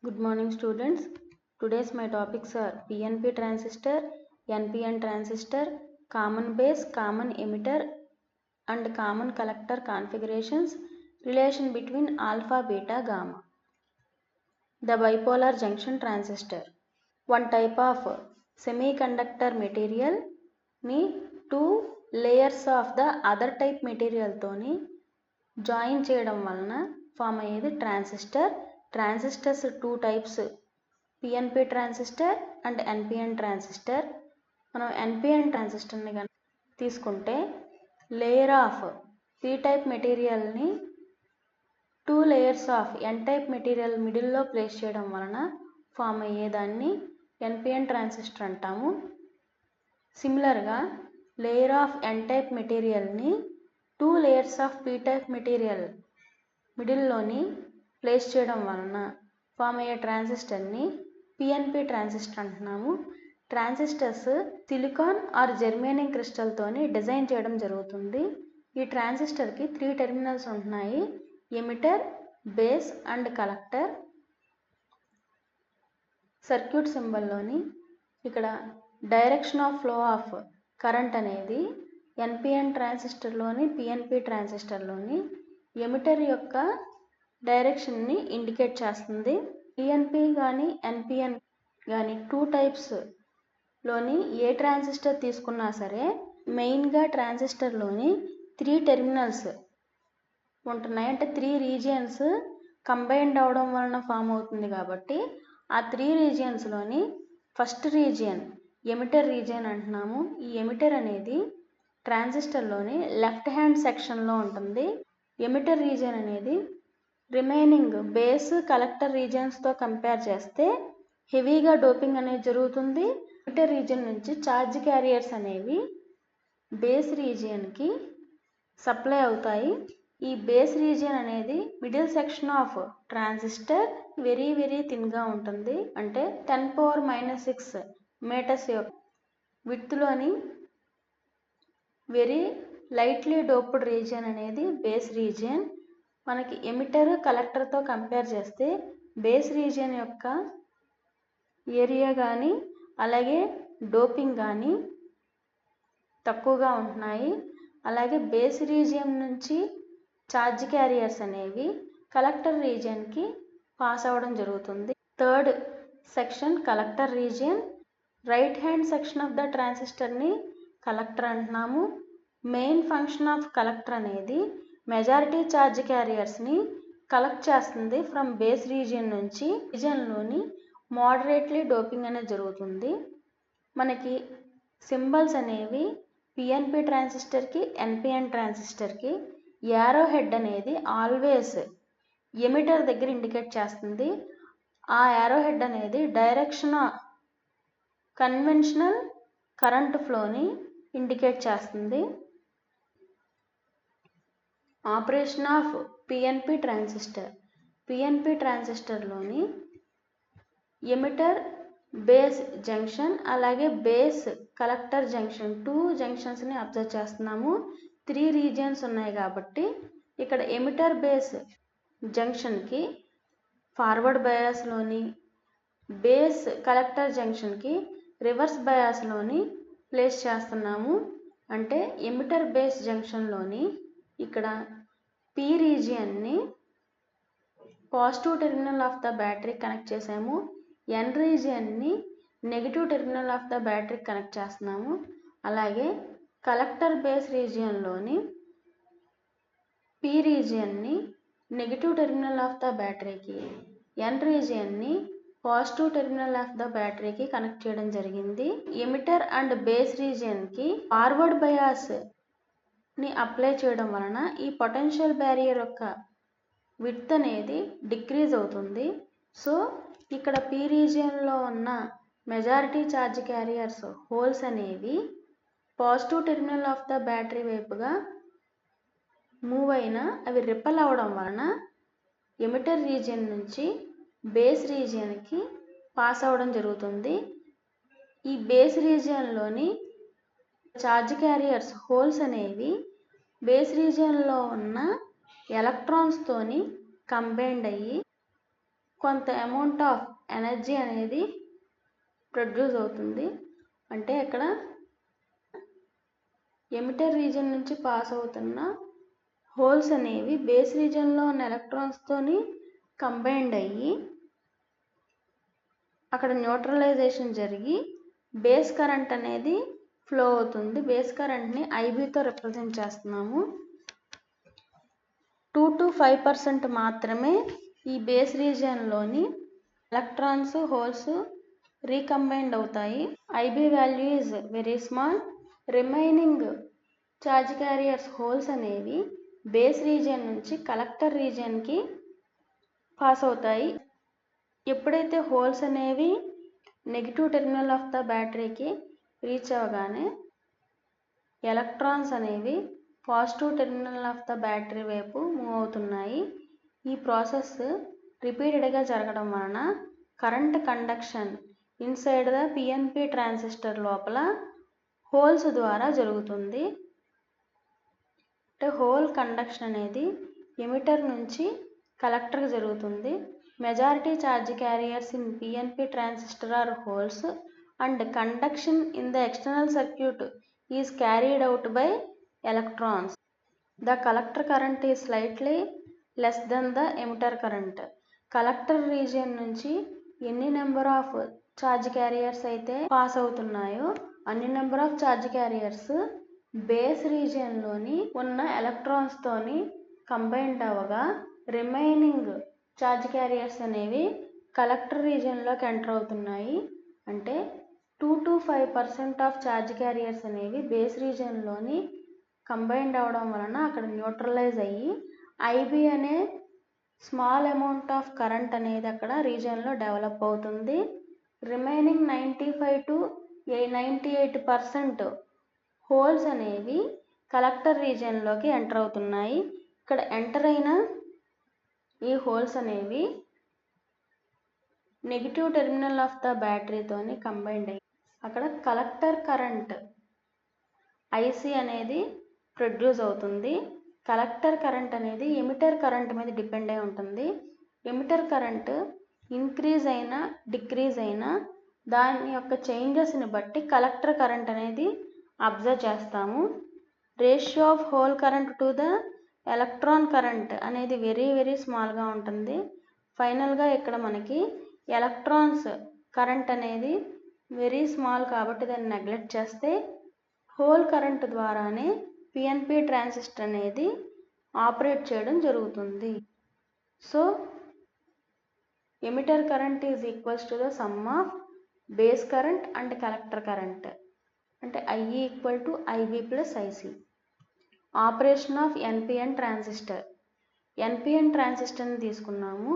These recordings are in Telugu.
Good morning students. Today's my topics are PNP transistor, NPN transistor, common base, common emitter and common collector configurations, relation between alpha, beta, gamma. The bipolar junction transistor. One type of semiconductor material ni two layers of the other type material toni join చేయడం వలన ఫామ్ అయ్యేది transistor. Transistors two types, PNP transistor and NPN transistor. మనం ఎన్పిఎన్ ట్రాన్సిస్టర్ని కనుక తీసుకుంటే లేయర్ ఆఫ్ పి టైప్ మెటీరియల్ని two layers of N type material మిడిల్లో ప్లేస్ చేయడం వలన ఫామ్ అయ్యేదాన్ని ఎన్పిఎన్ ట్రాన్సిస్టర్ అంటాము. సిమిలర్గా లేయర్ ఆఫ్ ఎన్ టైప్ మెటీరియల్ని two layers of P type material మిడిల్లోని ప్లేస్ చేయడం వలన ఫామ్ అయ్యే ట్రాన్సిస్టర్ని పిఎన్పి ట్రాన్సిస్టర్ అంటున్నాము. Transistors silicon or germanium క్రిస్టల్తోని design చేయడం జరుగుతుంది. ఈ ట్రాన్సిస్టర్కి 3 టెర్మినల్స్ ఉంటున్నాయి, emitter, base and collector. Circuit సింబల్లోని ఇక్కడ direction of flow of current అనేది ఎన్పిఎన్ ట్రాన్సిస్టర్లోని పిఎన్పి ట్రాన్సిస్టర్లోని ఎమిటర్ యొక్క డైరెక్షన్ని ఇండికేట్ చేస్తుంది. పిఎన్పి కానీ ఎన్పిఎన్ కానీ టూ టైప్స్లోని ఏ ట్రాన్సిస్టర్ తీసుకున్నా సరే మెయిన్గా ట్రాన్సిస్టర్లోని 3 టెర్మినల్స్ ఉంటున్నాయి. అంటే 3 రీజియన్స్ కంబైన్డ్ అవడం వలన ఫామ్ అవుతుంది కాబట్టి ఆ 3 రీజియన్స్లోని ఫస్ట్ రీజియన్ ఎమిటర్ రీజియన్ అంటున్నాము. ఈ ఎమిటర్ అనేది ట్రాన్సిస్టర్లోని లెఫ్ట్ హ్యాండ్ సెక్షన్లో ఉంటుంది. ఎమిటర్ రీజియన్ అనేది రిమైనింగ్ బేస్, కలెక్టర్ రీజియన్స్తో కంపేర్ చేస్తే హెవీగా డోపింగ్ అనేది జరుగుతుంది. ఎమిటర్ రీజియన్ నుంచి ఛార్జ్ క్యారియర్స్ అనేవి బేస్ రీజియన్కి సప్లై అవుతాయి. ఈ బేస్ రీజియన్ అనేది middle section of transistor very థిన్గా ఉంటుంది. అంటే 10⁻⁻6 మీటర్స్ యొక్క విడ్త్లోని వెరీ లైట్లీ డోప్డ్ రీజియన్ అనేది బేస్ రీజియన్. మనకి ఎమిటర్, కలెక్టర్తో కంపేర్ చేస్తే బేస్ రీజియన్ యొక్క ఏరియా కానీ అలాగే డోపింగ్ కానీ తక్కువగా ఉంటున్నాయి. అలాగే బేస్ రీజియన్ నుంచి ఛార్జ్ క్యారియర్స్ అనేవి కలెక్టర్ రీజియన్కి పాస్ అవ్వడం జరుగుతుంది. Third section collector region. Right hand section of the ట్రాన్సిస్టర్ని కలెక్టర్ అంటున్నాము. మెయిన్ ఫంక్షన్ ఆఫ్ కలెక్టర్ అనేది మెజారిటీ ఛార్జ్ క్యారియర్స్ని కలెక్ట్ చేస్తుంది ఫ్రమ్ బేస్ రీజియన్ నుంచి. రీజియన్లోని మోడరేట్లీ డోపింగ్ అనేది జరుగుతుంది. మనకి సింబల్స్ అనేవి పిఎన్పి ట్రాన్సిస్టర్కి, ఎన్పిఎన్ ట్రాన్సిస్టర్కి యారో హెడ్ అనేది ఆల్వేస్ ఎమిటర్ దగ్గర ఇండికేట్ చేస్తుంది. ఆ యారో హెడ్ అనేది డైరెక్షన్ కన్వెన్షనల్ కరెంట్ ఫ్లోని ఇండికేట్ చేస్తుంది. Operation of PNP transistor. PNP ట్రాన్సిస్టర్లోని ఎమిటర్, బేస్ జంక్షన్ అలాగే బేస్ కలెక్టర్ జంక్షన్ 2 జంక్షన్స్ని అబ్జర్వ్ చేస్తున్నాము. 3 రీజియన్స్ ఉన్నాయి కాబట్టి ఇక్కడ ఎమిటర్ బేస్ జంక్షన్కి ఫార్వర్డ్ బయాస్లోని, బేస్ కలెక్టర్ జంక్షన్కి రివర్స్ బయాస్లోని ప్లేస్ చేస్తున్నాము. అంటే ఎమిటర్ బేస్ జంక్షన్లోని ఇక్కడ పి రీజియన్ని positive terminal of the battery connect చేసాము. ఎన్ రీజియన్ని negative terminal of the battery connect చేస్తున్నాము. అలాగే కలెక్టర్ బేస్ రీజియన్లోని P రీజియన్ని negative terminal of the బ్యాటరీకి, ఎన్ రీజియన్ని పాజిటివ్ టెర్మినల్ ఆఫ్ ద బ్యాటరీకి కనెక్ట్ చేయడం జరిగింది. ఎమిటర్ అండ్ బేస్ రీజియన్కి ఫార్వర్డ్ బయాస్ని అప్లై చేయడం వలన ఈ పొటెన్షియల్ బ్యారియర్ యొక్క విడ్త్ అనేది డిక్రీజ్ అవుతుంది. సో ఇక్కడ పి రీజియన్లో ఉన్న మెజారిటీ ఛార్జ్ క్యారియర్స్ హోల్స్ అనేవి positive terminal of the battery వైపుగా మూవ్ అయినా అవి రిపెల్ అవడం వలన ఎమిటర్ రీజియన్ నుంచి బేస్ రీజియన్కి పాస్ అవ్వడం జరుగుతుంది. ఈ బేస్ రీజియన్లోని ఛార్జ్ క్యారియర్స్ హోల్స్ అనేవి బేస్ రీజియన్లో ఉన్న ఎలక్ట్రాన్స్తోని కంబైన్డ్ అయ్యి కొంత అమౌంట్ ఆఫ్ ఎనర్జీ అనేది ప్రొడ్యూస్ అవుతుంది. అంటే ఇక్కడ ఎమిటర్ రీజియన్ నుంచి పాస్ అవుతున్న హోల్స్ అనేవి బేస్ రీజియన్లో ఉన్న ఎలక్ట్రాన్స్తోని కంబైన్డ్ అయ్యి అక్కడ న్యూట్రలైజేషన్ జరిగి బేస్ కరెంట్ అనేది ఫ్లో అవుతుంది. బేస్ కరెంట్ని ఐబీతో రిప్రజెంట్ చేస్తున్నాము. 2 to 5% మాత్రమే ఈ బేస్ రీజియన్లోని ఎలక్ట్రాన్స్ హోల్స్ రీకంబైన్డ్ అవుతాయి. IB value is very small. Remaining charge carriers holes అనేవి బేస్ రీజియన్ నుంచి కలెక్టర్ రీజియన్కి పాస్ అవుతాయి. ఎప్పుడైతే హోల్స్ అనేవి నెగిటివ్ టెర్మినల్ ఆఫ్ ద బ్యాటరీకి రీచ్ అవ్వగానే ఎలక్ట్రాన్స్ అనేవి positive terminal of the battery వైపు మూవ్ అవుతున్నాయి. ఈ ప్రాసెస్ రిపీటెడ్గా జరగడం వలన current conduction inside the PNP transistor లోపల హోల్స్ ద్వారా జరుగుతుంది. అంటే హోల్ కండక్షన్ అనేది ఎమిటర్ నుంచి కలెక్టర్కి జరుగుతుంది. Majority charge carriers in PNP transistor are holes and conduction in the external circuit is carried out by electrons. The collector current is slightly less than the emitter current. Collector region నుంచి ఎన్ని నెంబర్ ఆఫ్ ఛార్జ్ క్యారియర్స్ అయితే పాస్ అవుతున్నాయో అన్ని number of charge carriers base రీజియన్లోని ఉన్న ఎలక్ట్రాన్స్తోని కంబైన్డ్ అవ్వగా రిమైనింగ్ ఛార్జ్ క్యారియర్స్ అనేవి కలెక్టర్ రీజియన్లోకి ఎంటర్ అవుతున్నాయి. అంటే 2 to 5% ఆఫ్ ఛార్జ్ క్యారియర్స్ అనేవి బేస్ రీజియన్లోని కంబైన్డ్ అవ్వడం వలన అక్కడ న్యూట్రలైజ్ అయ్యి ఐబీ అనే స్మాల్ అమౌంట్ ఆఫ్ కరెంట్ అనేది అక్కడ రీజియన్లో డెవలప్ అవుతుంది. రిమైనింగ్ 95 to 98% హోల్స్ అనేవి కలెక్టర్ రీజియన్లోకి ఎంటర్ అవుతున్నాయి. ఇక్కడ ఎంటర్ అయిన ఈ హోల్స్ అనేవి నెగిటివ్ టెర్మినల్ ఆఫ్ ద బ్యాటరీతోని కంబైన్డ్ అయ్యి అక్కడ కలెక్టర్ కరెంట్ ఐసి అనేది ప్రొడ్యూస్ అవుతుంది. కలెక్టర్ కరెంట్ అనేది ఎమిటర్ కరెంట్ మీద డిపెండ్ అయి ఉంటుంది. ఎమిటర్ కరెంట్ ఇంక్రీజ్ అయినా డిక్రీజ్ అయినా దాని యొక్క చేంజెస్ని బట్టి కలెక్టర్ కరెంట్ అనేది అబ్జర్వ్ చేస్తాము. Ratio of hole current to the electron current అనేది వెరీ స్మాల్గా ఉంటుంది. ఫైనల్గా ఇక్కడ మనకి ఎలక్ట్రాన్స్ కరెంట్ అనేది వెరీ స్మాల్ కాబట్టి దాన్ని నెగ్లెక్ట్ చేస్తే హోల్ కరెంట్ ద్వారానే పిఎన్పి ట్రాన్సిస్టర్ అనేది ఆపరేట్ చేయడం జరుగుతుంది. So emitter current is equals to the sum of base current and collector current. అంటే IE equal to IB plus IC. Operation of NPN transistor. NPN ట్రాన్సిస్టర్ని తీసుకున్నాము.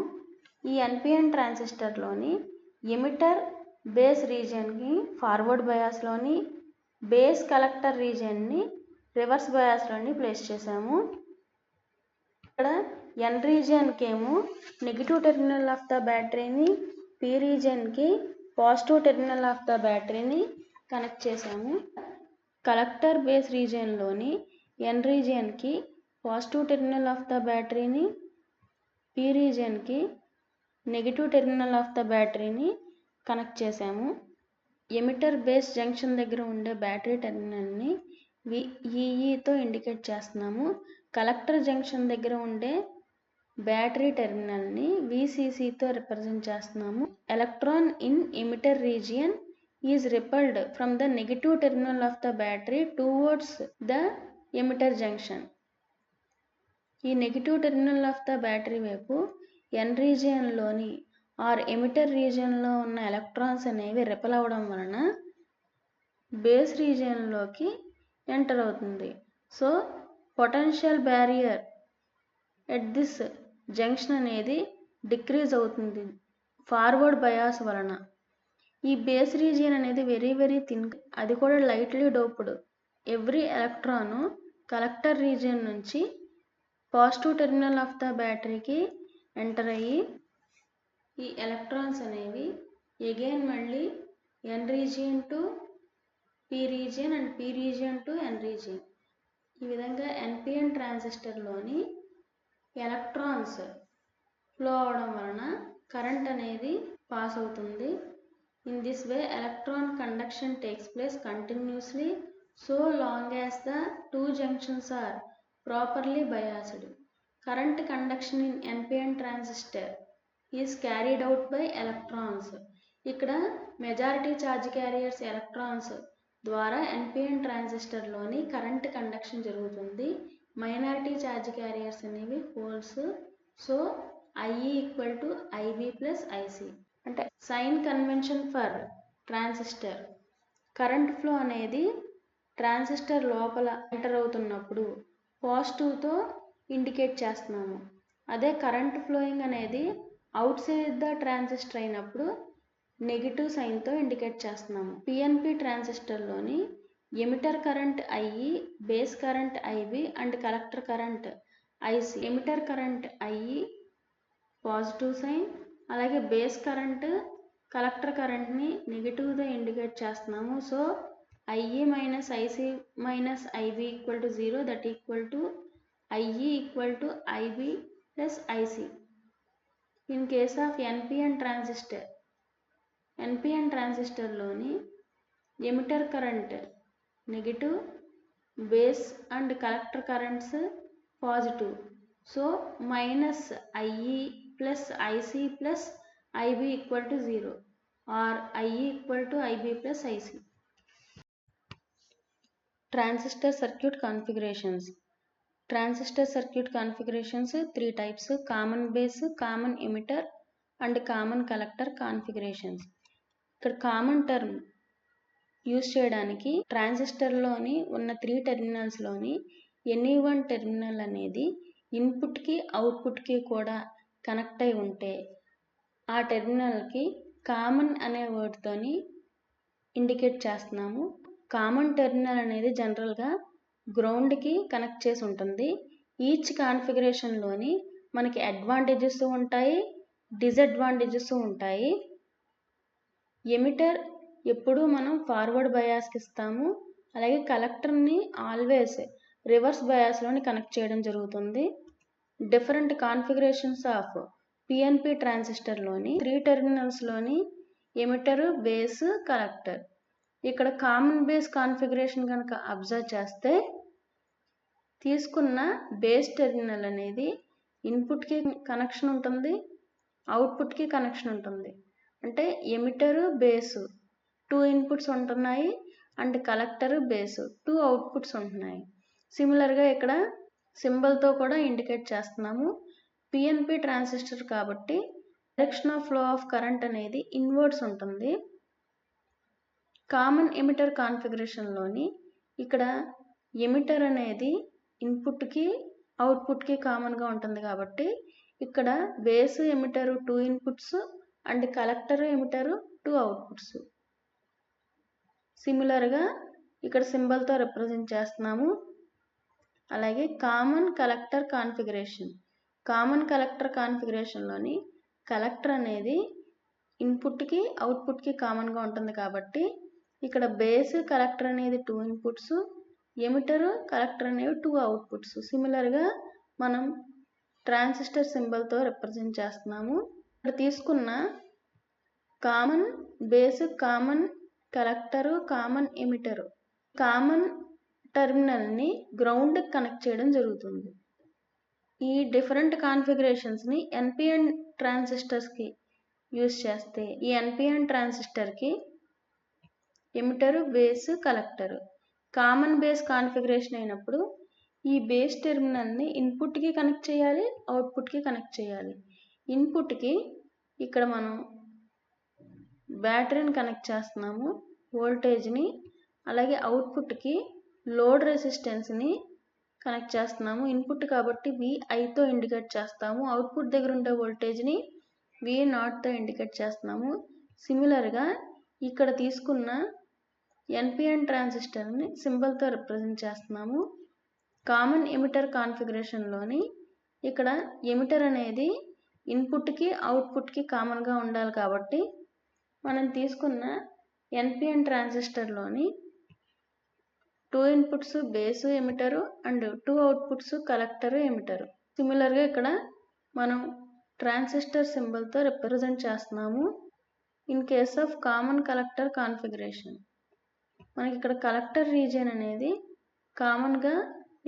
ఈ ఎన్పిఎన్ ట్రాన్సిస్టర్లోని ఎమిటర్ బేస్ రీజియన్కి ఫార్వర్డ్ బయాస్లోని బేస్ కలెక్టర్ రీజియన్ని రివర్స్ బయాస్లోని ప్లేస్ చేసాము. ఇక్కడ ఎన్ రీజియన్కి ఏమో నెగిటివ్ టెర్మినల్ ఆఫ్ ద బ్యాటరీని, పి రీజియన్కి పాజిటివ్ టెర్మినల్ ఆఫ్ ద బ్యాటరీని కనెక్ట్ చేసాము. కలెక్టర్ బేస్ రీజియన్లోని ఎన్ రీజియన్కి పాజిటివ్ టెర్మినల్ ఆఫ్ ద బ్యాటరీని, పి రీజియన్కి నెగిటివ్ టెర్మినల్ ఆఫ్ ద బ్యాటరీని కనెక్ట్ చేసాము. ఎమిటర్ బేస్ జంక్షన్ దగ్గర ఉండే బ్యాటరీ టెర్మినల్ని ఈఈతో ఇండికేట్ చేస్తున్నాము. కలెక్టర్ జంక్షన్ దగ్గర ఉండే బ్యాటరీ టెర్మినల్ని విసిసితో రిప్రజెంట్ చేస్తున్నాము. Electron in emitter region is repelled from the negative terminal of the battery towards the emitter junction. ఈ negative terminal of the battery వైపు ఎన్ రీజియన్లోని ఆర్ ఎమిటర్ రీజియన్లో ఉన్న ఎలక్ట్రాన్స్ అనేవి రిపెల్ అవ్వడం వలన బేస్ రీజియన్లోకి ఎంటర్ అవుతుంది. So potential barrier at this junction అనేది డిక్రీజ్ అవుతుంది ఫార్వర్డ్ బయాస్ వలన. ఈ బేస్ రీజియన్ అనేది వెరీ థిన్, అది కూడా lightly doped. Every electron collector region నుంచి పాజిటివ్ టెర్మినల్ ఆఫ్ ద బ్యాటరీకి ఎంటర్ అయ్యి ఈ ఎలక్ట్రాన్స్ అనేవి అగైన్ మళ్ళీ N region to P region and P region to N region. ఈ విధంగా ఎన్పిఎన్ ట్రాన్సిస్టర్లోని ఎలక్ట్రాన్స్ ఫ్లో అవడం వలన కరెంట్ అనేది పాస్ అవుతుంది. In this way electron conduction takes place continuously so long as the two junctions are properly biased. Current conduction in NPN transistor is carried out by electrons. ఇక్కడ మెజారిటీ ఛార్జ్ క్యారియర్స్ ఎలక్ట్రాన్స్ ద్వారా ఎన్పిఎన్ ట్రాన్సిస్టర్లోని కరెంట్ కండక్షన్ జరుగుతుంది. మైనారిటీ ఛార్జ్ క్యారియర్స్ అనేవి holes. So IE equal to IB plus IC. అంటే sign convention for transistor. Current flow అనేది ట్రాన్సిస్టర్ లోపల ఎంటర్ అవుతున్నప్పుడు పాజిటివ్తో ఇండికేట్ చేస్తున్నాము. అదే కరెంట్ ఫ్లోయింగ్ అనేది అవుట్ సైడ్ ద ట్రాన్సిస్టర్ అయినప్పుడు నెగిటివ్ సైన్తో ఇండికేట్ చేస్తున్నాము. పిఎన్పి ట్రాన్సిస్టర్లోని emitter current IE, base current IB and collector current IC. Emitter current IE positive sign, అలాగే బేస్ కరెంట్ కలెక్టర్ కరెంట్ని నెగిటివ్గా ఇండికేట్ చేస్తున్నాము. So IE minus IC minus IB equal to 0, that equal to IE equal to IB plus IC. In case of NPN transistor, NPN ట్రాన్సిస్టర్లోని emitter current negative, base and collector currents positive. So minus IE plus IC plus IB equal to 0 or IE equal to IB plus IC. Transistor circuit configurations. Transistor circuit configurations 3 types: common base, common emitter and common collector configurations. ఇక్కడ కామన్ టర్మ్ యూజ్ చేయడానికి ట్రాన్సిస్టర్లోని ఉన్న 3 టెర్మినల్స్లోని ఎనీ వన్ టెర్మినల్ అనేది ఇన్పుట్కి అవుట్పుట్కి కూడా కనెక్ట్ అయి ఉంటే ఆ టెర్మినల్కి కామన్ అనే వర్డ్తోని ఇండికేట్ చేస్తున్నాము. కామన్ టెర్మినల్ అనేది జనరల్గా గ్రౌండ్కి కనెక్ట్ చేసి ఉంటుంది. ఈచ్ కాన్ఫిగరేషన్లోని మనకి అడ్వాంటేజెస్ ఉంటాయి, డిసడ్వాంటేజెస్ ఉంటాయి. ఎమిటర్ ఎప్పుడూ మనం ఫార్వర్డ్ బయాస్కి ఇస్తాము, అలాగే కలెక్టర్ని ఆల్వేస్ రివర్స్ బయాస్లోని కనెక్ట్ చేయడం జరుగుతుంది. డిఫరెంట్ కాన్ఫిగరేషన్స్ ఆఫ్ పిఎన్పి ట్రాన్సిస్టర్లోని 3 టెర్మినల్స్లోని ఎమిటర్, బేస్, కలెక్టర్. ఇక్కడ కామన్ బేస్ కాన్ఫిగరేషన్ కనుక అబ్జర్వ్ చేస్తే తీసుకున్న బేస్ టెర్మినల్ అనేది ఇన్పుట్కి కనెక్షన్ ఉంటుంది, అవుట్పుట్కి కనెక్షన్ ఉంటుంది. అంటే ఎమిటరు, బేసు 2 ఇన్పుట్స్ ఉంటున్నాయి అండ్ కలెక్టర్, బేసు 2 అవుట్పుట్స్ ఉంటున్నాయి. సిమిలర్గా ఇక్కడ సింబల్తో కూడా ఇండికేట్ చేస్తున్నాము. పిఎన్పి ట్రాన్సిస్టర్ కాబట్టి direction of flow of current అనేది ఇన్వర్డ్స్ ఉంటుంది. కామన్ ఎమిటర్ కాన్ఫిగరేషన్లోని ఇక్కడ ఎమిటర్ అనేది ఇన్పుట్కి అవుట్పుట్కి కామన్గా ఉంటుంది కాబట్టి ఇక్కడ base emitter 2 inputs and collector emitter 2 outputs. సిమిలర్గా ఇక్కడ సింబల్తో రిప్రజెంట్ చేస్తున్నాము. అలాగే common collector configuration. Common collector కాన్ఫిగరేషన్లోని కలెక్టర్ అనేది ఇన్పుట్కి అవుట్పుట్కి కామన్గా ఉంటుంది కాబట్టి ఇక్కడ బేస్ కలెక్టర్ అనేది 2 ఇన్పుట్స్, ఎమిటర్ కలెక్టర్ అనేవి 2 అవుట్పుట్స్. సిమిలర్గా మనం ట్రాన్సిస్టర్ సింబల్తో రిప్రజెంట్ చేస్తున్నాము. ఇక్కడ తీసుకున్న common base, common collector, common emitter, common టెర్మినల్ని గ్రౌండ్ కనెక్ట్ చేయడం జరుగుతుంది. ఈ డిఫరెంట్ కాన్ఫిగరేషన్స్ని ఎన్పిఎన్ ట్రాన్సిస్టర్స్కి యూజ్ చేస్తే ఈ ఎన్పిఎన్ ట్రాన్సిస్టర్కి emitter, base, collector common base configuration అయినప్పుడు ఈ బేస్ టెర్మినల్ని ఇన్పుట్కి కనెక్ట్ చేయాలి, అవుట్పుట్కి కనెక్ట్ చేయాలి. ఇన్పుట్కి ఇక్కడ మనం బ్యాటరీని కనెక్ట్ చేస్తున్నాము, వోల్టేజ్ని. అలాగే అవుట్పుట్కి లోడ్ రెసిస్టెన్స్ని కనెక్ట్ చేస్తున్నాము. ఇన్పుట్ కాబట్టి VIతో ఇండికేట్ చేస్తాము, అవుట్పుట్ దగ్గర ఉండే వోల్టేజ్ని V0తో ఇండికేట్ చేస్తున్నాము. సిమిలర్గా ఇక్కడ తీసుకున్న ఎన్పిఎన్ ట్రాన్సిస్టర్ని సింబల్తో రిప్రజెంట్ చేస్తున్నాము. కామన్ ఎమిటర్ కాన్ఫిగరేషన్లోని ఇక్కడ ఎమిటర్ అనేది ఇన్పుట్కి అవుట్పుట్కి కామన్గా ఉండాలి కాబట్టి మనం తీసుకున్న ఎన్పిఎన్ ట్రాన్సిస్టర్లోని 2 inputs base emitter and 2 outputs collector emitter. సిమిలర్గా ఇక్కడ మనం ట్రాన్సిస్టర్ సింబల్తో రిప్రజెంట్ చేస్తున్నాము in case of common collector configuration. మనకి ఇక్కడ కలెక్టర్ రీజియన్ అనేది కామన్గా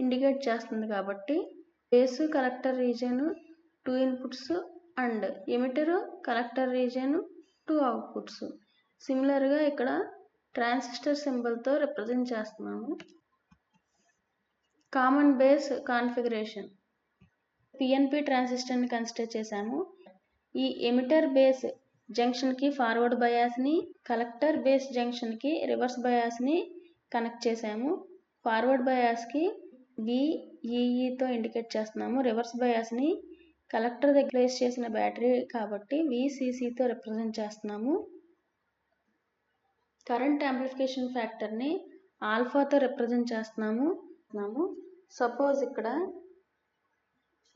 ఇండికేట్ చేస్తుంది కాబట్టి base collector region 2 inputs and emitter collector region 2 outputs. సిమిలర్గా ఇక్కడ ట్రాన్సిస్టర్ సింబల్తో రిప్రజెంట్ చేస్తున్నాము. కామన్ బేస్ కాన్ఫిగరేషన్ పిఎన్పి ట్రాన్సిస్టర్ని కన్సిడర్ చేశాము. ఈ ఎమిటర్ బేస్ జంక్షన్కి ఫార్వర్డ్ బయాస్ని, కలెక్టర్ బేస్ జంక్షన్కి రివర్స్ బయాస్ని కనెక్ట్ చేశాము. ఫార్వర్డ్ బయాస్కి VEEతో ఇండికేట్ చేస్తున్నాము. రివర్స్ బయాస్ని కలెక్టర్ దగ్గర ప్లేస్ చేసిన బ్యాటరీ కాబట్టి VCCతో రిప్రజెంట్ చేస్తున్నాము. కరెంట్ యాంప్లిఫికేషన్ ఫ్యాక్టర్ని ఆల్ఫాతో రిప్రజెంట్ చేస్తున్నాము. సపోజ్ ఇక్కడ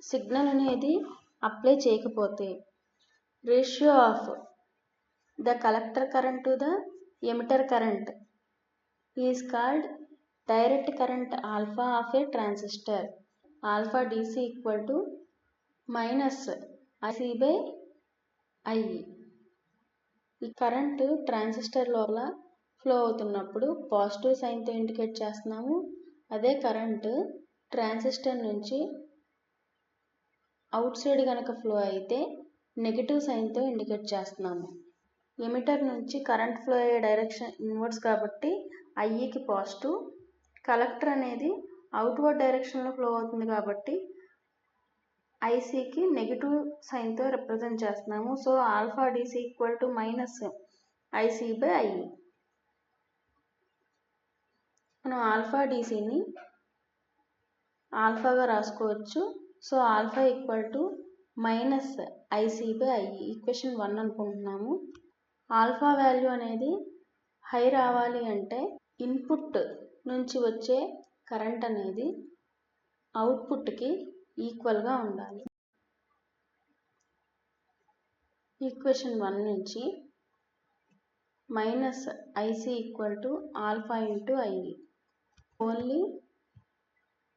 సిగ్నల్ అనేది అప్లై చేయకపోతే ratio of the collector current to the emitter current is called direct current alpha of A transistor. Alpha DC equal to -IC/IE. ఈ కరెంటు ట్రాన్సిస్టర్ లోపల ఫ్లో అవుతున్నప్పుడు పాజిటివ్ సైన్తో ఇండికేట్ చేస్తున్నాము. అదే కరెంటు ట్రాన్సిస్టర్ నుంచి అవుట్ సైడ్ కనుక ఫ్లో అయితే నెగిటివ్ సైన్తో ఇండికేట్ చేస్తున్నాము. ఎమిటర్ నుంచి కరెంట్ ఫ్లో అయ్యే డైరెక్షన్ ఇన్వర్డ్స్ కాబట్టి IEకి పాజిటివ్, కలెక్టర్ అనేది అవుట్వర్డ్ డైరెక్షన్లో ఫ్లో అవుతుంది కాబట్టి ICకి నెగిటివ్ సైన్తో రిప్రజెంట్ చేస్తున్నాము. So alpha DC equal to -IC/IE. మనం ఆల్ఫా DCని ఆల్ఫాగా రాసుకోవచ్చు. So alpha equal to -IC/IE equation 1 అనుకుంటున్నాము. ఆల్ఫా వాల్యూ అనేది హై రావాలి అంటే ఇన్పుట్ నుంచి వచ్చే కరెంట్ అనేది అవుట్పుట్కి ఈక్వల్గా ఉండాలి. ఈక్వేషన్ 1 నుంచి -IC equal to alpha into IE. Only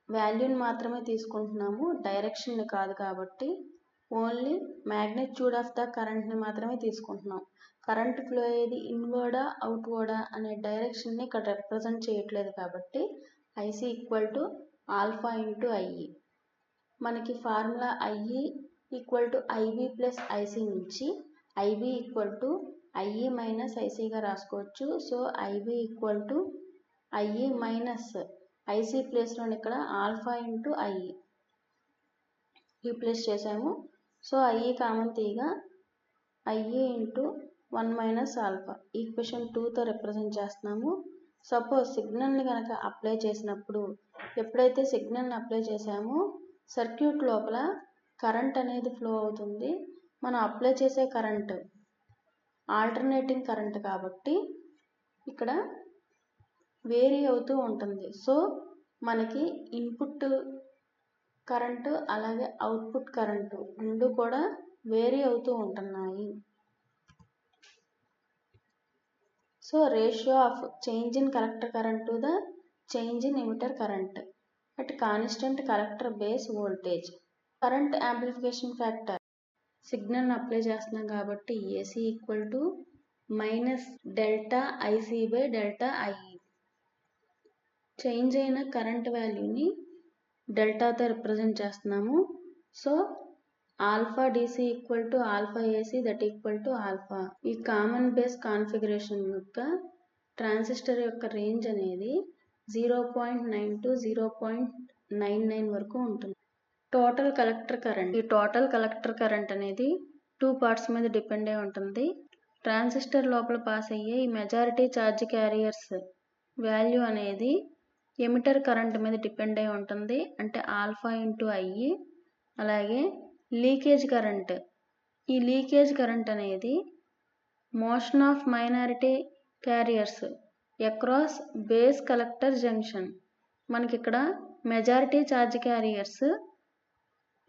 వాల్యూని మాత్రమే తీసుకుంటున్నాము, డైరెక్షన్ని కాదు కాబట్టి ఓన్లీ మ్యాగ్నిట్యూడ్ ఆఫ్ ద కరెంట్ని మాత్రమే తీసుకుంటున్నాం. కరెంట్ ఫ్లో అయ్యేది ఇన్వర్డా అవుట్వర్డా అనే డైరెక్షన్ని ఇక్కడ రిప్రజెంట్ చేయట్లేదు కాబట్టి IC equal to alpha into IE. మనకి formula IE equal to IB plus IC నుంచి IB equal to IE minus ICగా రాసుకోవచ్చు. So IB equal to IE minus IC ప్లేస్లో ఇక్కడ ఆల్ఫా ఇంటూ IE రీప్లేస్ చేసాము. సో IE కామన్ తీయగా IE into 1 minus alpha equation 2తో రిప్రజెంట్ చేస్తున్నాము. సపోజ్ సిగ్నల్ని కనుక అప్లై చేసినప్పుడు ఎప్పుడైతే సిగ్నల్ని అప్లై చేసామో సర్క్యూట్ లోపల కరెంట్ అనేది ఫ్లో అవుతుంది. మనం అప్లై చేసే కరెంట్ ఆల్టర్నేటింగ్ కరెంట్ కాబట్టి ఇక్కడ వేరీ అవుతూ ఉంటుంది. సో మనకి ఇన్పుట్ కరెంటు అలాగే అవుట్పుట్ కరెంటు రెండు కూడా వేరీ అవుతూ ఉంటున్నాయి. So ratio of change in collector current to the change in emitter current at constant collector base voltage. Current amplification factor సిగ్నల్ని అప్లై చేస్తున్నాం కాబట్టి AC equal to -ΔIC/ΔIE. Change అయిన కరెంట్ వాల్యూని డెల్టాతో రిప్రజెంట్ చేస్తున్నాము. So alpha DC equal to alpha AC that equal to alpha. ఈ కామన్ బేస్ కాన్ఫిగరేషన్ యొక్క ట్రాన్సిస్టర్ యొక్క రేంజ్ అనేది 0.9 టు 0.99 వరకు ఉంటుంది. టోటల్ కలెక్టర్ కరెంట్, ఈ టోటల్ కలెక్టర్ కరెంట్ అనేది 2 పార్ట్స్ మీద డిపెండ్ అయి ఉంటుంది. ట్రాన్సిస్టర్ లోపల పాస్ అయ్యే ఈ మెజారిటీ ఛార్జ్ క్యారియర్స్ వాల్యూ అనేది ఎమిటర్ కరెంట్ మీద డిపెండ్ అయి ఉంటుంది, అంటే ఆల్ఫా ఇంటూ IE. అలాగే లీకేజ్ కరెంట్, ఈ లీకేజ్ కరెంట్ అనేది motion of minority carriers across base collector junction. మనకి ఇక్కడ majority charge carriers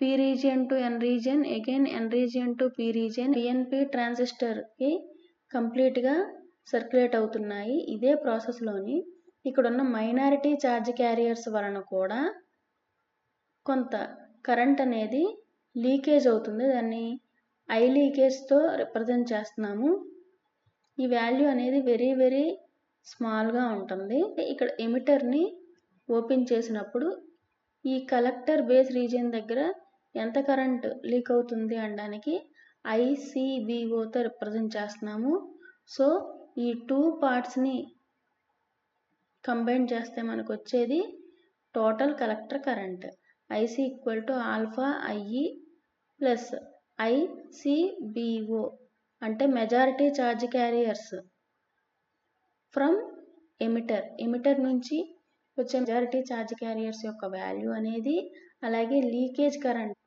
P region to N region, again N region to P region, PNP ట్రాన్సిస్టర్కి కంప్లీట్గా సర్క్యులేట్ అవుతున్నాయి. ఇదే ప్రాసెస్లోని ఇక్కడ ఉన్న మైనారిటీ ఛార్జ్ క్యారియర్స్ వలన కూడా కొంత కరెంట్ అనేది లీకేజ్ అవుతుంది, దాన్ని ఐ లీకేజ్తో రిప్రజెంట్ చేస్తున్నాము. ఈ వాల్యూ అనేది వెరీ వెరీ స్మాల్గా ఉంటుంది. ఇక్కడ ఎమిటర్ని ఓపెన్ చేసినప్పుడు ఈ కలెక్టర్ బేస్ రీజియన్ దగ్గర ఎంత కరెంట్ లీక్ అవుతుంది అనడానికి ఐసీబీఓతో రిప్రజెంట్ చేస్తున్నాము. సో ఈ టూ పార్ట్స్ని కంబైన్ చేస్తే మనకు వచ్చేది total collector current. IC equal to alpha IE plus ICBO అంటే majority charge carriers from emitter నుంచి వచ్చే మెజారిటీ ఛార్జ్ క్యారియర్స్ యొక్క వాల్యూ అనేది, అలాగే లీకేజ్ కరెంట్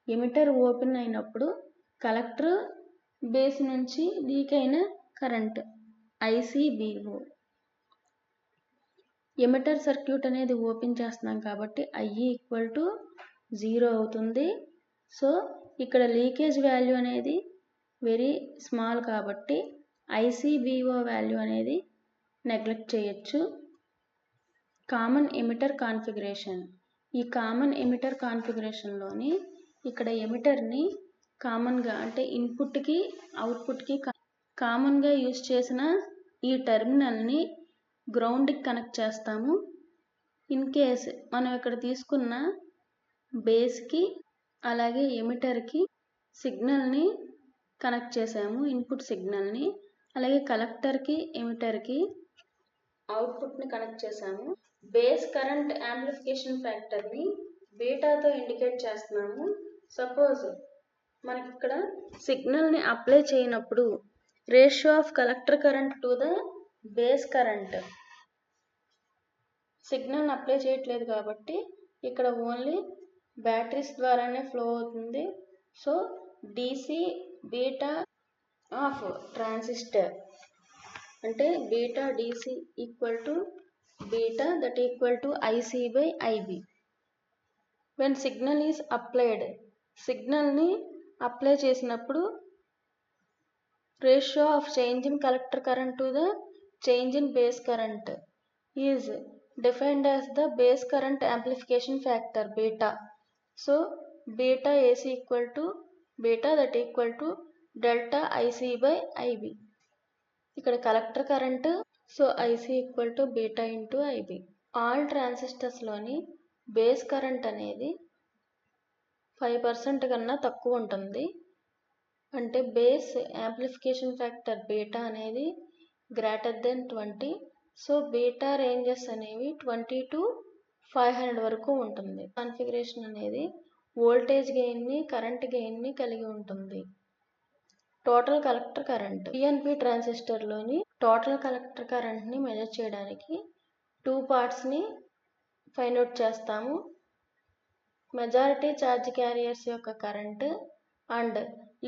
ఎమిటర్ ఓపెన్ అయినప్పుడు కలెక్టర్ బేస్ నుంచి లీక్ అయిన కరెంట్ ఐసీబీఓ. ఎమిటర్ సర్క్యూట్ అనేది ఓపెన్ చేస్తున్నాం కాబట్టి ఐఈ ఈక్వల్ టు 0 అవుతుంది. సో ఇక్కడ లీకేజ్ వాల్యూ అనేది వెరీ స్మాల్ కాబట్టి ఐసీబీఓ వాల్యూ అనేది నెగ్లెక్ట్ చేయొచ్చు. Common emitter configuration. ఈ కామన్ ఎమిటర్ కాన్ఫిగరేషన్లోని ఇక్కడ ఎమిటర్ని కామన్గా అంటే ఇన్పుట్కి అవుట్పుట్కి కామన్గా యూజ్ చేసిన ఈ టెర్మినల్ని గ్రౌండ్కి కనెక్ట్ చేస్తాము. ఇన్ కేస్ మనం ఇక్కడ తీసుకున్న బేస్కి అలాగే ఎమిటర్కి సిగ్నల్ని కనెక్ట్ చేసాము, ఇన్పుట్ సిగ్నల్ని, అలాగే కలెక్టర్కి ఎమిటర్కి అవుట్పుట్ని కనెక్ట్ చేసాము. బేస్ కరెంట్ యాంప్లిఫికేషన్ ఫ్యాక్టర్ని బీటాతో ఇండికేట్ చేస్తున్నాము. సపోజ్ మనకి ఇక్కడ సిగ్నల్ని అప్లై చేయనప్పుడు ratio of collector current to the base current, సిగ్నల్ని అప్లై చేయట్లేదు కాబట్టి ఇక్కడ ఓన్లీ బ్యాటరీస్ ద్వారానే ఫ్లో అవుతుంది. So DC beta of transistor అంటే beta DC equal to beta that equal to IC by IB. When signal is applied, సిగ్నల్ని అప్లై చేసినప్పుడు ratio of change in collector current to the change in base current is defined as the base current amplification factor beta. So beta AC equal to beta that equal to delta IC by IB. ఇక్కడ collector current, so IC equal to beta into IB. All ట్రాన్సిస్టర్స్లోని బేస్ కరెంట్ అనేది 5% కన్నా తక్కువ ఉంటుంది. అంటే బేస్ యాంప్లిఫికేషన్ ఫ్యాక్టర్ బీటా అనేది greater than 20. So beta ranges అనేవి 20 to 500 వరకు ఉంటుంది. కాన్ఫిగరేషన్ అనేది వోల్టేజ్ గెయిన్ని, కరెంట్ గెయిన్ని కలిగి ఉంటుంది. Total collector current. పిఎన్పి ట్రాన్సిస్టర్లోని టోటల్ కలెక్టర్ కరెంట్ని మెజర్ చేయడానికి టూ పార్ట్స్ని ఫైండ్ అవుట్ చేస్తాము. మెజారిటీ ఛార్జ్ క్యారియర్స్ యొక్క కరెంట్ అండ్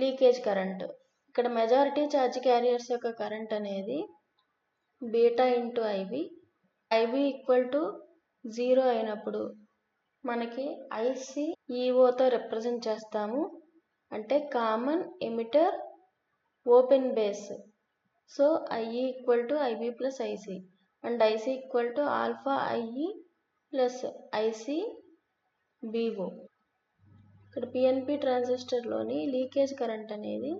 లీకేజ్ కరెంట్. ఇక్కడ మెజారిటీ ఛార్జ్ క్యారియర్స్ యొక్క కరెంట్ అనేది beta into IB. IB equal to 0 అయినప్పుడు మనకి ఐసీఈఓతో రిప్రజెంట్ చేస్తాము, అంటే common emitter open base. So IE equal to IB plus IC and IC equal to alpha IE plus IC BO. ఇక్కడ పిఎన్పి ట్రాన్సిస్టర్లోని లీకేజ్ కరెంట్ అనేది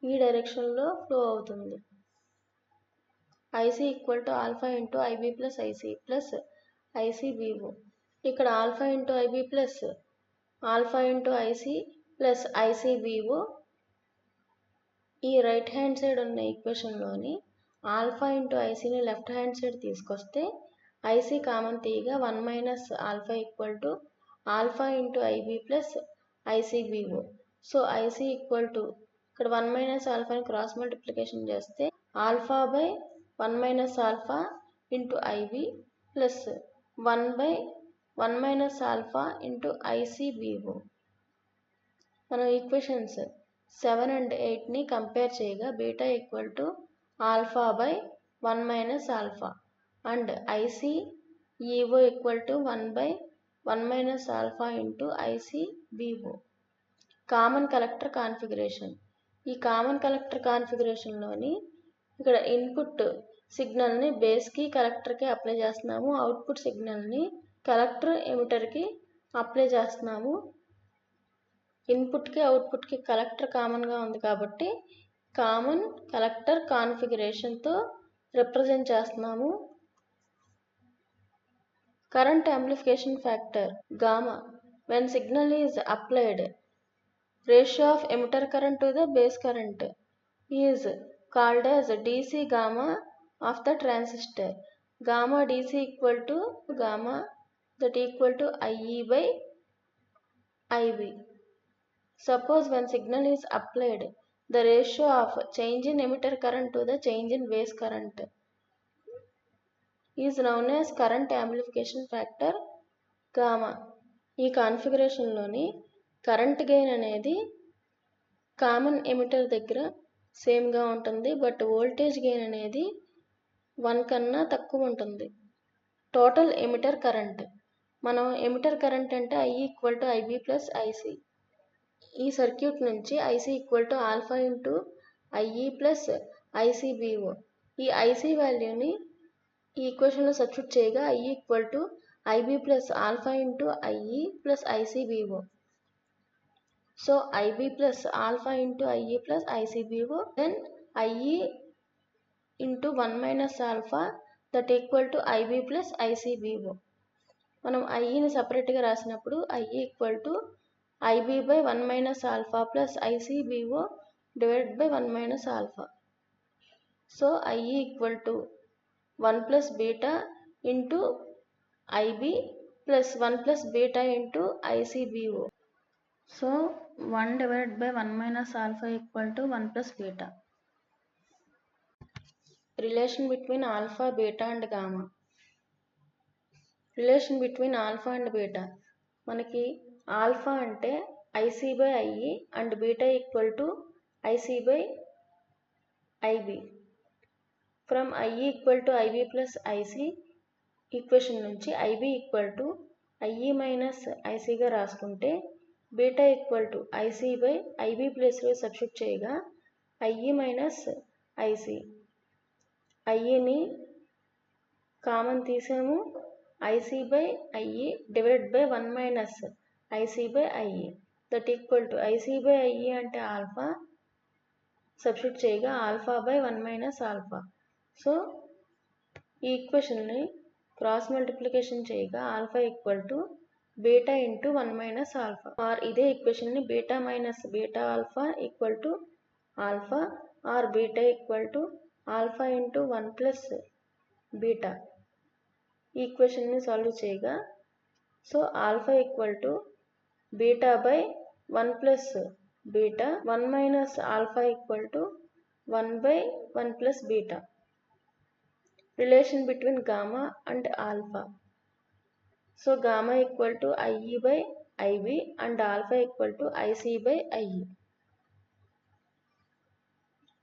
ఈ డైరెక్షన్లో ఫ్లో అవుతుంది. IC equal to alpha into IB plus IC plus ICBO. ఇక్కడ alpha into IB plus alpha into IC plus ICBO. ఈ రైట్ హ్యాండ్ సైడ్ ఉన్న ఈక్వేషన్లోని ఆల్ఫా ఇంటూ ఐసిని లెఫ్ట్ హ్యాండ్ సైడ్ తీసుకొస్తే ఐసి కామన్ తీయగా 1 minus alpha equal to alpha into IB plus ICBO. So IC equal to ఇక్కడ 1 మైనస్ ఆల్ఫాని క్రాస్ మల్టిప్లికేషన్ చేస్తే alpha by 1 minus alpha into IB plus 1 by 1 minus alpha into ICBO. మనం ఈక్వేషన్స్ 7 అండ్ 8ని కంపేర్ చేయగా beta equal to alpha by 1 minus alpha and ICEO equal to 1 by 1 minus alpha into ICBO. Common collector configuration. ఈ కామన్ కలెక్టర్ కాన్ఫిగరేషన్లోని ఇక్కడ ఇన్పుట్ సిగ్నల్ని బేస్కి కలెక్టర్కి అప్లై చేస్తున్నాము, అవుట్పుట్ సిగ్నల్ని కలెక్టర్ ఎమిటర్కి అప్లై చేస్తున్నాము. ఇన్పుట్కి అవుట్పుట్కి కలెక్టర్ కామన్గా ఉంది కాబట్టి కామన్ కలెక్టర్ కాన్ఫిగరేషన్తో రిప్రజెంట్ చేస్తున్నాము. Current amplification factor gamma when signal is applied, ratio of emitter current to the base current is called as DC gamma of the transistor. Gamma DC equal to gamma that equal to IE by IB. Suppose when signal is applied, the ratio of change in emitter current to the change in base current is known as current amplification factor gamma. ఈ కాన్ఫిగరేషన్లోని కరెంట్ గెయిన్ అనేది కామన్ ఎమిటర్ దగ్గర సేమ్గా ఉంటుంది, బట్ వోల్టేజ్ గెయిన్ అనేది 1 కన్నా తక్కువ ఉంటుంది. టోటల్ ఎమిటర్ కరెంట్, మనం ఎమిటర్ కరెంట్ అంటే I equal to IB plus IC. ఈ సర్క్యూట్ నుంచి IC equal to alpha into IE plus ICBO. ఈ IC వాల్యూని ఈ ఈక్వేషన్లో సబ్స్టిట్యూట్ చేయగా I equal to IB plus alpha into IE plus ICBO. So IB plus alpha into IE plus ICBO, then IE into 1 minus alpha that equal to IB plus ICBO. మనం IEని సపరేట్గా రాసినప్పుడు IE equal to IB by 1 minus alpha plus ICBO divided by 1 minus alpha. So IE equal to 1 plus beta into IB plus 1 plus beta into ICBO. So 1 divided by 1 minus alpha equal to 1 plus beta. Relation between alpha, beta and gamma. Relation between alpha and beta. మనకి alpha అంటే IC by IE and beta equal to IC by IB. From IE equal to IB plus IC equation నుంచి IB equal to IE minus ICగా రాసుకుంటే beta equal to IC by IB ప్లేస్లో సబ్స్టిట్యూట్ చేయగా IE మైనస్ IC. IEని కామన్ తీసాము, IC by IE divided by 1 minus IC by IE that equal to IC by IE అంటే ఆల్ఫా, సబ్స్టిట్యూట్ చేయగా alpha by 1 minus alpha. So ఈ ఈక్వేషన్ని క్రాస్ మల్టిప్లికేషన్ చేయగా alpha equal to beta into 1 minus alpha. Or ఇదే ఈక్వేషన్ని beta minus beta alpha equal to alpha or beta equal to alpha into 1 plus beta ఈక్వేషన్ని సాల్వ్ చేయగా so alpha equal to beta by 1 plus beta 1 minus alpha equal to 1 by 1 plus beta. Relation between gamma and alpha. So gamma equal to IE by IB and alpha equal to IC by IE.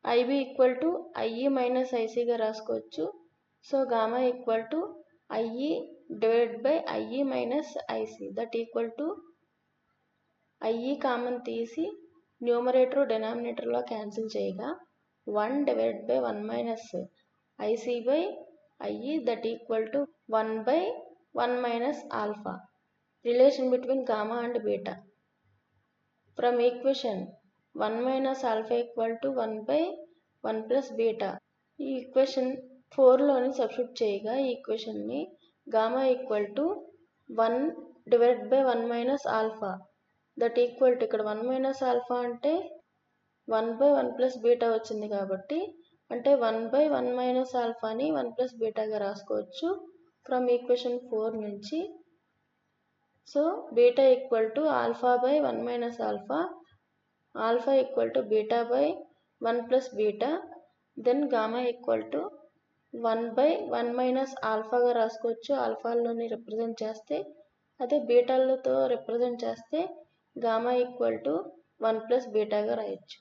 IB equal to IE minus IC గా రాసుకోవచ్చు. So gamma equal to IE divided by IE minus IC that equal to IE common తీసి న్యూమరేటర్ డినామినేటర్లో క్యాన్సిల్ చేయగా 1 divided by 1 minus IC by IE that equal to 1 by 1 minus alpha. Relation between gamma and beta. From equation 1 minus alpha equal to 1 by 1 plus beta. ఈ ఈక్వేషన్ 4లోని సబ్స్టిట్యూట్ చేయగా ఈ ఈక్వేషన్ని gamma equal to 1 divided by 1 minus alpha that equal to ఇక్కడ 1 minus alpha అంటే 1 by 1 plus beta వచ్చింది కాబట్టి అంటే 1 by 1 మైనస్ ఆల్ఫాని 1 ప్లస్ బీటాగా రాసుకోవచ్చు ఫ్రమ్ ఈక్వేషన్ 4 నుంచి. So beta equal to alpha by 1 minus alpha, alpha equal to beta by 1 plus beta, then gamma equal to 1 by 1 minus ఆల్ఫాగా రాసుకోవచ్చు ఆల్ఫాలోని రిప్రజెంట్ చేస్తే. అదే బీటాలతో రిప్రజెంట్ చేస్తే గామా ఈక్వల్ టు 1 ప్లస్ బీటాగా రాయొచ్చు.